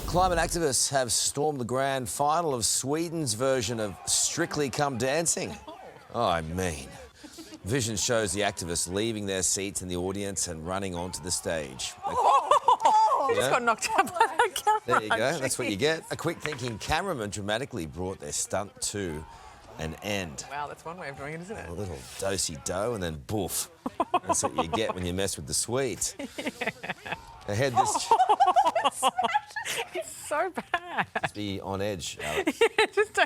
Climate activists have stormed the grand final of Sweden's version of Strictly Come Dancing. Oh, I mean. Vision shows the activists leaving their seats in the audience and running onto the stage. I just got knocked out by that camera. There you go, that's what you get. A quick-thinking cameraman dramatically brought their stunt to an end. Wow, that's one way of doing it, isn't it? A little do-si-do and then boof. That's what you get when you mess with the sweets. Yeah. Ahead this... It's so bad. Just be on edge, Alex. Yeah, just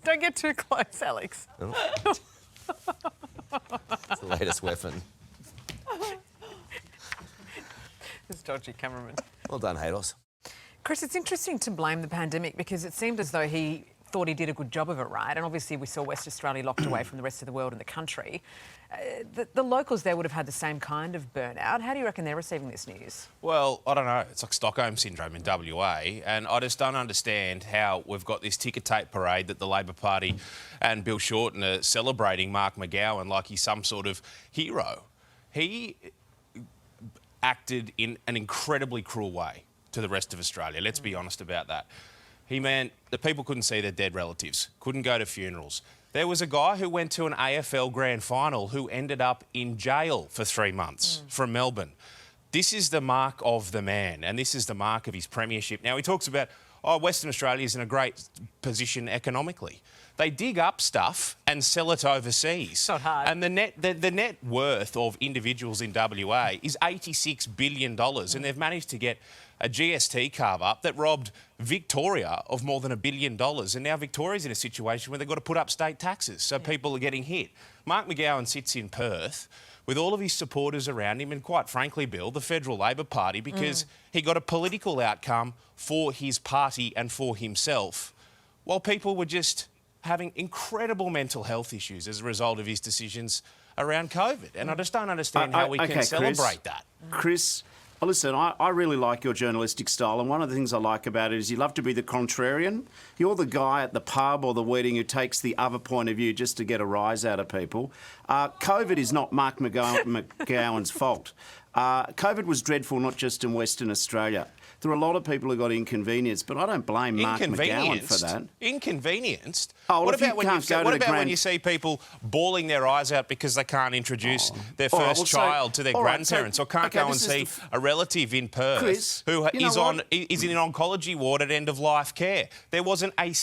don't get too close, Alex. Oh. It's the latest weapon. This dodgy cameraman. Well done, Haydos. Chris, it's interesting to blame the pandemic because it seemed as though he thought he did a good job of it, right? And obviously we saw West Australia locked away from the rest of the world and the country. The locals there would have had the same kind of burnout. How do you reckon they're receiving this news? Well, I don't know. It's like Stockholm Syndrome in WA, and I just don't understand how we've got this ticker tape parade that the Labor Party and Bill Shorten are celebrating Mark McGowan like he's some sort of hero. He acted in an incredibly cruel way to the rest of Australia. Let's be honest about that. He meant that people couldn't see their dead relatives, couldn't go to funerals. There was a guy who went to an AFL grand final who ended up in jail for 3 months from Melbourne. This is the mark of the man, and this is the mark of his premiership. Now, he talks about, oh, Western Australia is in a great position economically. They dig up stuff and sell it overseas. Not hard. And the net worth of individuals in WA is $86 billion, and they've managed to get a GST carve-up that robbed Victoria of more than $1 billion. And now Victoria's in a situation where they've got to put up state taxes, so people are getting hit. Mark McGowan sits in Perth with all of his supporters around him and, quite frankly, Bill, the Federal Labor Party, because he got a political outcome for his party and for himself, while people were just having incredible mental health issues as a result of his decisions around COVID. And I just don't understand how we can celebrate that. Chris, listen, I really like your journalistic style, and one of the things I like about it is you love to be the contrarian. You're the guy at the pub or the wedding who takes the other point of view just to get a rise out of people. COVID is not Mark McGowan's fault. COVID was dreadful, not just in Western Australia. There are a lot of people who got inconvenienced, but I don't blame Mark McGowan for that. Inconvenienced? Oh, well, what about when you see people bawling their eyes out because they can't introduce their first child to their grandparents, or can't go and see a relative in Perth, Chris, who is in an oncology ward at end-of-life care? There wasn't a...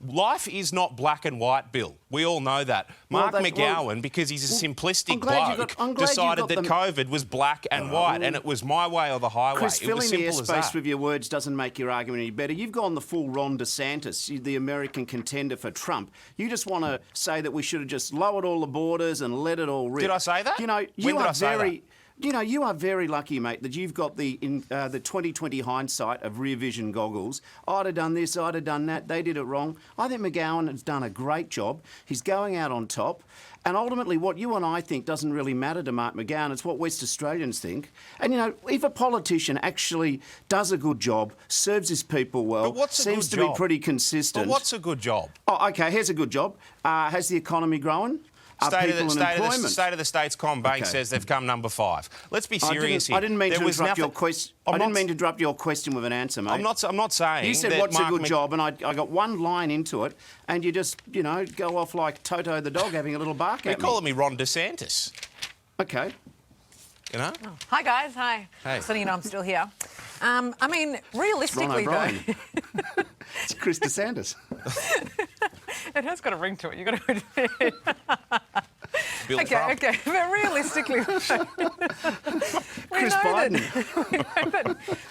Life is not black and white, Bill. We all know that. Mark McGowan, because he's a simplistic bloke, decided that COVID was black and white, and it was my way or the highway. Chris, it was filling the simple as airspace that. with your words doesn't make your argument any better. You've gone the full Ron DeSantis, the American contender for Trump. You just want to say that we should have just lowered all the borders and let it all rip. Did I say that? You know, When did I say that? You know, you are very lucky, mate, that you've got the 2020 hindsight of rear vision goggles. I'd have done this, I'd have done that. They did it wrong. I think McGowan has done a great job. He's going out on top. And ultimately, what you and I think doesn't really matter to Mark McGowan. It's what West Australians think. And, you know, if a politician actually does a good job, serves his people well, seems to be pretty consistent. But what's a good job? Oh, OK, here's a good job. Has the economy grown? State of the States Combank says they've come number 5. Let's be serious here. I didn't mean to interrupt your question. I didn't mean to interrupt your question with an answer, mate. I'm not saying. You said what's a good job, and I got one line into it, and you just, you know, go off like Toto the dog having a little bark at me. You're calling me Ron DeSantis. Okay. You know? Oh. Hi, guys. Hi. Hey. So you know I'm still here. I mean, realistically, though... It's Chris DeSantis. It has got a ring to it, you've got to admit. Okay, but realistically... Chris Biden.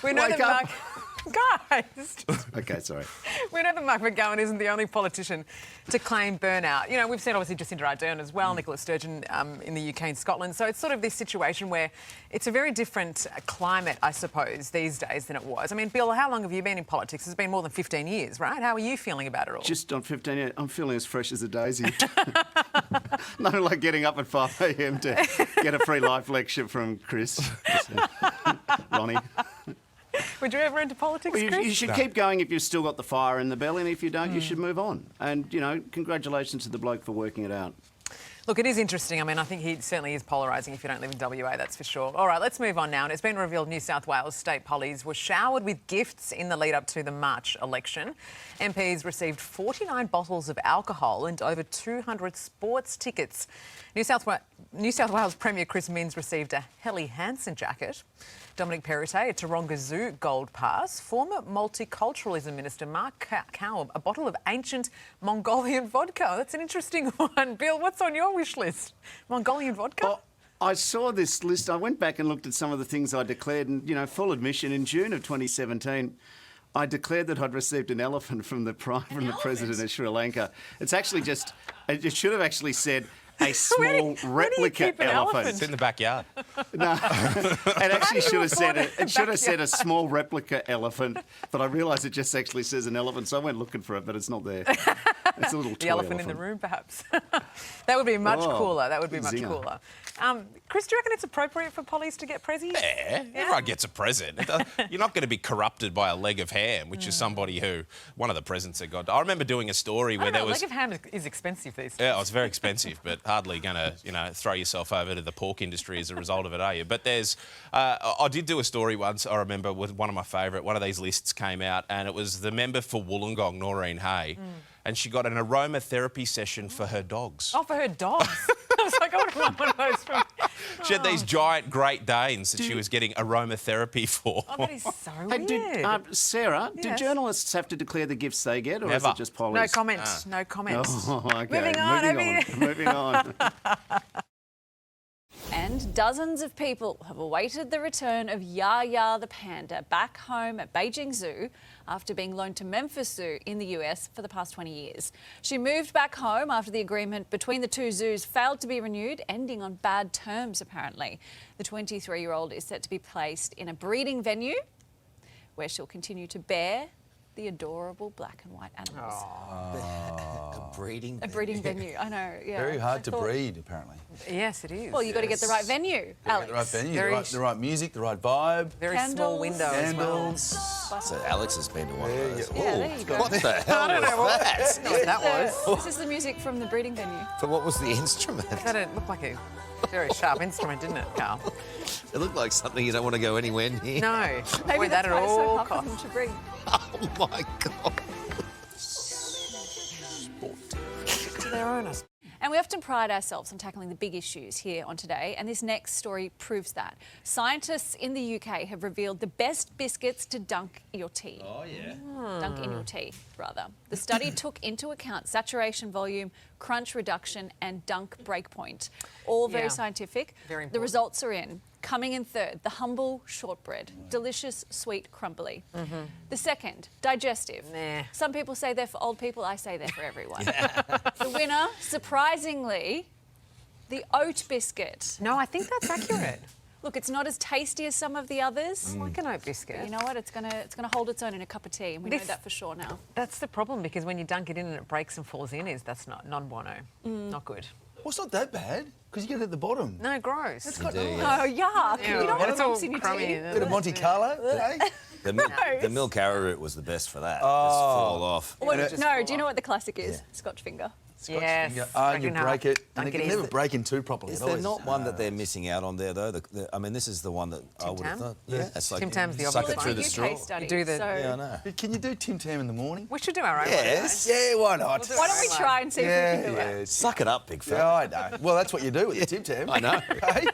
we know that Mark... Guys! OK, sorry. We know that Mark McGowan isn't the only politician to claim burnout. You know, we've seen obviously Jacinda Ardern as well, Nicola Sturgeon in the UK and Scotland. So it's sort of this situation where it's a very different climate, I suppose, these days than it was. I mean, Bill, how long have you been in politics? It's been more than 15 years, right? How are you feeling about it all? Just on 15 years, I'm feeling as fresh as a daisy. No, like getting up at 5 a.m. to get a free life lecture from Chris. Ronnie. Would you ever enter politics, Well, Chris? you should keep going if you've still got the fire in the belly, and if you don't, you should move on. And, you know, congratulations to the bloke for working it out. Look, it is interesting. I mean, I think he certainly is polarising if you don't live in WA, that's for sure. All right, let's move on now. And it's been revealed New South Wales state pollies were showered with gifts in the lead up to the March election. MPs received 49 bottles of alcohol and over 200 sports tickets. New South Wales Premier Chris Minns received a Helly Hansen jacket. Dominic Perrottet, a Taronga Zoo gold pass. Former Multiculturalism Minister Mark Cow, a bottle of ancient Mongolian vodka. That's an interesting one. Bill, what's on your wish list? Mongolian vodka? Oh, I saw this list. I went back and looked at some of the things I declared, and, you know, full admission, in June of 2017, I declared that I'd received an elephant from the President of Sri Lanka. It's actually just, it should have actually said a small replica elephant. It's in the backyard. No, it actually should have said it should have said a small replica elephant, but I realised it just actually says an elephant, so I went looking for it, but it's not there. It's a little toy The elephant in the room, perhaps. That would be much cooler. That would be much cooler. Chris, do you reckon it's appropriate for pollies to get prezzies? Yeah, everyone gets a present. You're not going to be corrupted by a leg of ham, which is somebody who, one of the presents that got... I remember doing a story where there was... A leg of ham is expensive these days. Yeah, it's very expensive, but hardly going to, throw yourself over to the pork industry as a result of it, are you? But there's... I did do a story once, I remember, with one of my favourite. One of these lists came out, and it was the member for Wollongong, Noreen Hay, and she got an aromatherapy session for her dogs. Oh, for her dogs. I was like, I want one of those from... She had these giant Great Danes that she was getting aromatherapy for. Oh, that is so Hey, weird. Sarah, do Yes. journalists have to declare the gifts they get, or is Never. it just pollies? No comment. No comment. Oh, okay. Moving on. Moving on. And dozens of people have awaited the return of Yaya the panda back home at Beijing Zoo after being loaned to Memphis Zoo in the US for the past 20 years. She moved back home after the agreement between the two zoos failed to be renewed, ending on bad terms apparently. The 23-year-old is set to be placed in a breeding venue where she'll continue to bear the adorable black and white animals. A breeding A breeding venue, I know, yeah. Very hard I to thought- breed, apparently. Yes, it is. Well, you've got to get the right venue, Alex. The right venue, Very the right music, the right vibe. Very small Candles. window as well. Candles. So Alex has been to one of those. Yeah, there you go. What the hell was that? That was. This is the music from the breeding venue. But what was the instrument? That looked like a very sharp instrument, didn't it, Carl? It looked like something you don't want to go anywhere near. No. Maybe Avoid that's that at why it's so all hard for costs. them to bring. Oh my God. To their owners. And we often pride ourselves on tackling the big issues here on Today, and this next story proves that. Scientists in the UK have revealed the best biscuits to dunk your tea. Oh, yeah. Dunk in your tea, rather. The study took into account saturation volume, crunch reduction and dunk breakpoint. All very Yeah. scientific. Very The important. results are in. Coming in third, the humble shortbread. Delicious, sweet, crumbly. The second, digestive. Nah. Some people say they're for old people, I say they're for everyone. The winner, surprisingly, the oat biscuit. No, I think that's accurate. Look, it's not as tasty as some of the others. I like an oat biscuit. You know what? It's gonna hold its own in a cup of tea, and we know This- that for sure now. That's the problem, because when you dunk it in and it breaks and falls in, that's not non-bueno. Not good. Well, it's not that bad, because you get it at the bottom. No, gross. It's quite do, nice. yeah. Oh, yuck! Ew. You don't want It's to all lumps in your crummy. tea. Bit of Monte Carlo today. The milk arrowroot was the best for that. Just fall off. What- Just no, fall do you know off. what the classic is? Scotch finger. Yes. And you break it. And Dunk it it can in. never break in two properly. Is It there always- not one that they're missing out on there, though? I mean, this is the one that I would have Tam? thought. Yeah, it's like Tim Tam's the suck obvious it through one. the It's a straw. UK study, You do the- so Yeah, I know. Can you do Tim Tam in the morning? We should do our own Yes. one. Yeah, why not? do why don't we Right. try and see if we can do it? Yeah, Suck it up, big fella. yeah, I know. Well, that's what you do with the Tim Tam. I know. Hey?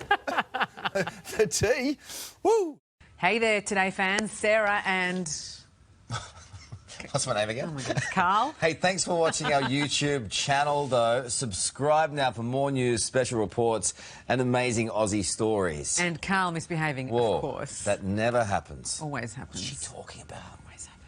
The tea. Woo! Hey there, Today fans. Sarah and What's my name again? Carl. Hey, thanks for watching our YouTube channel, though. Subscribe now for more news, special reports, and amazing Aussie stories. And Carl misbehaving, Whoa, of course. that never happens. always happens. What's she talking about? Always happens.